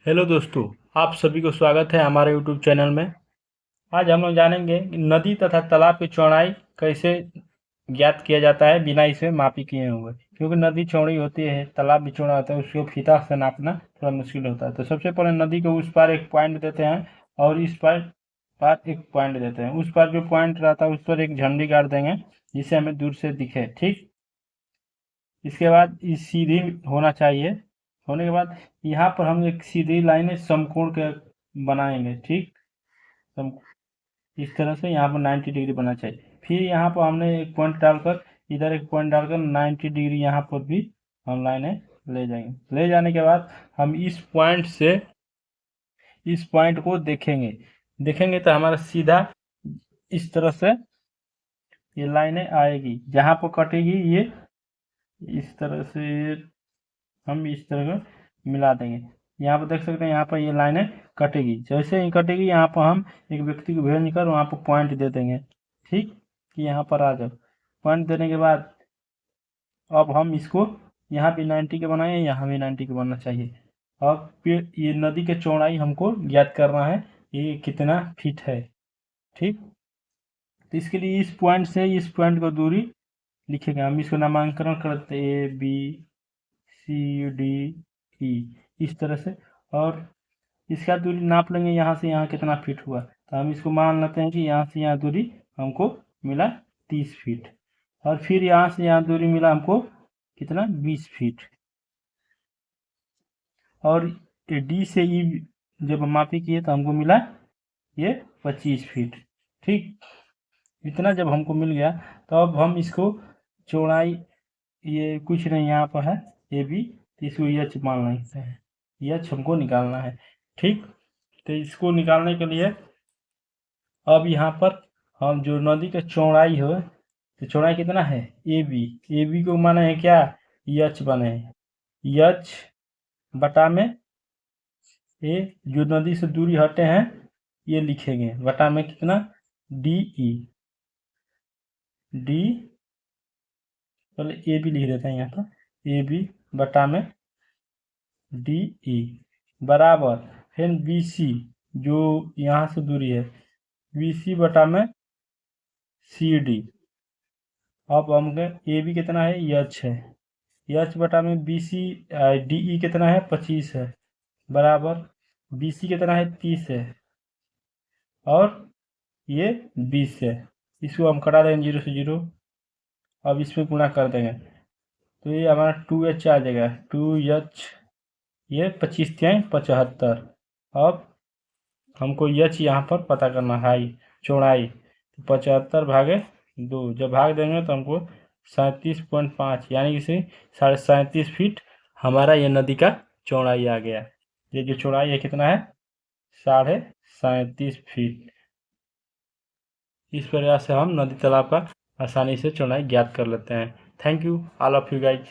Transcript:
Hello दोस्तों, आप सभी को स्वागत है हमारे यूट्यूब चैनल में। आज हम लोग जानेंगे कि नदी तथा तालाब की चौड़ाई कैसे ज्ञात किया जाता है बिना इसे मापी किए हुए। क्योंकि नदी चौड़ी होती है, तालाब भी चौड़ा होता है, उसको फीता से नापना थोड़ा मुश्किल होता है। तो सबसे पहले नदी के उस पार एक पॉइंट देते हैं और इस पार एक पॉइंट देते हैं। उस पार जो पॉइंट रहता है उस पर एक झंडी गाड़ देंगे जिससे हमें दूर से दिखे। ठीक, इसके बाद ये सीधी होना चाहिए। होने के बाद यहाँ पर हम एक सीधी लाइन समकोण के बनाएंगे। ठीक, सम इस तरह से यहाँ पर 90 डिग्री बनना चाहिए। फिर यहाँ पर हमने एक पॉइंट डालकर, इधर एक पॉइंट डालकर 90 डिग्री यहाँ पर भी हम लाइनें ले जाएंगे। ले जाने के बाद हम इस पॉइंट को देखेंगे। देखेंगे तो हमारा सीधा इस तरह से ये लाइनें आएगी। जहाँ पर कटेगी ये इस तरह से हम इस तरह का मिला देंगे। यहाँ पर देख सकते हैं, यहाँ पर ये लाइनें कटेगी। जैसे ही कटेगी यहाँ पर हम एक व्यक्ति को भेज कर वहाँ पर पॉइंट दे देंगे। ठीक, कि यहाँ पर आ जाओ। पॉइंट देने के बाद अब हम इसको यहाँ भी 90 के बनाए, यहाँ भी 90 के बनना चाहिए। अब फिर ये नदी की चौड़ाई हमको ज्ञात करना है, ये कितना फीट है। ठीक, तो इसके लिए इस पॉइंट से इस पॉइंट को दूरी लिखेंगे। हम इसको नामांकन करते A B C D E इस तरह से, और इसका दूरी नाप लेंगे यहाँ से यहाँ कितना फीट हुआ। तो हम इसको मान लेते हैं कि यहाँ से यहाँ दूरी हमको मिला 30 फीट, और फिर यहाँ से यहाँ दूरी मिला हमको कितना 20 फीट, और डी से ई जब हम मापी किए तो हमको मिला ये 25 फीट। ठीक, इतना जब हमको मिल गया तो अब हम इसको चौड़ाई, ये कुछ नहीं यहाँ पर है ए बी, तो इसको एच मान लेते हैं। एच हमको निकालना है। ठीक, तो इसको निकालने के लिए अब यहाँ पर हम जो नदी का चौड़ाई है, तो चौड़ाई कितना है ए बी को माना है क्या, एच बने हैं। एच बटा में ए, जो नदी से दूरी हटे हैं ये लिखेंगे, बटा में कितना डी ई, डी पहले ए बी लिख देते हैं यहाँ पर, ए बी बटा में डी ई बराबर फिर बी सी, जो यहाँ से दूरी है, बी सी बटा में सी डी। अब हम ए बी कितना है, एच है, एच बटा में बी सी डी ई कितना है 25 है, बराबर बी सी कितना है 30 है, और ये 20 है। इसको हम कटा देंगे 0 से 0। अब इसमें गुणा कर देंगे तो ये हमारा 2h आ जाएगा। 2h, ये 25 तिहाई 75। अब हमको एच यहाँ पर पता करना है चौड़ाई, तो 75 भागे 2 जब भाग देंगे तो हमको 37.5 यानी कि 37.5 फीट हमारा ये नदी का चौड़ाई आ गया। ये जो चौड़ाई है कितना है 37.5 फीट। इस प्रकार से हम नदी तालाब का आसानी से चौड़ाई ज्ञात कर लेते हैं। Thank you all of you guys.